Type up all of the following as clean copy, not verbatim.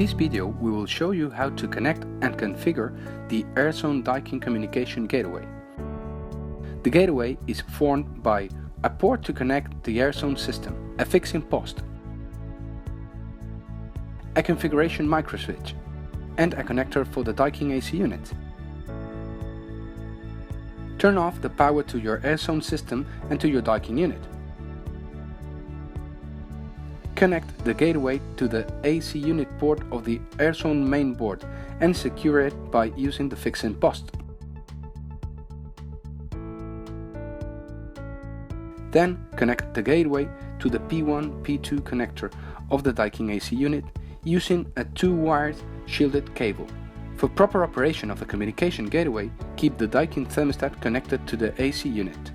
this video we will show you how to connect and configure the Airzone-Daikin communication gateway. The gateway is formed by a port to connect the Airzone system, a fixing post, a configuration microswitch, and a connector for the Daikin AC unit. Turn off the power to your Airzone system and to your Daikin unit. Connect the gateway to the AC unit port of the Airzone main board and secure it by using the fixing post. Then connect the gateway to the P1-P2 connector of the Daikin AC unit using a 2-wired shielded cable. For proper operation of the communication gateway, keep the Daikin thermostat connected to the AC unit.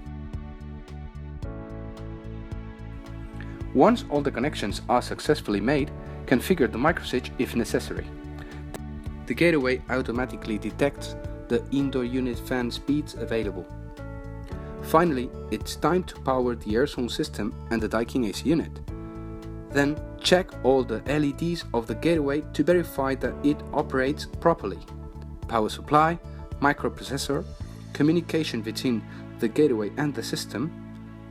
Once all the connections are successfully made, configure the microswitch if necessary. The gateway automatically detects the indoor unit fan speeds available. Finally, it's time to power the Airzone system and the Daikin AC unit. Then check all the LEDs of the gateway to verify that it operates properly. Power supply, microprocessor, communication between the gateway and the system,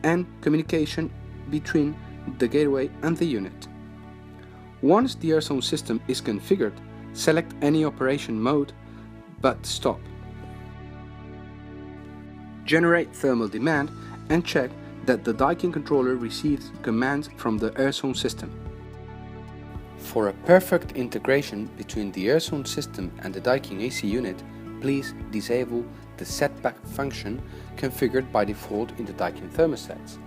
and communication between the gateway and the unit. Once the Airzone system is configured, select any operation mode, but stop. Generate thermal demand and check that the Daikin controller receives commands from the Airzone system. For a perfect integration between the Airzone system and the Daikin AC unit, please disable the setback function configured by default in the Daikin thermostats.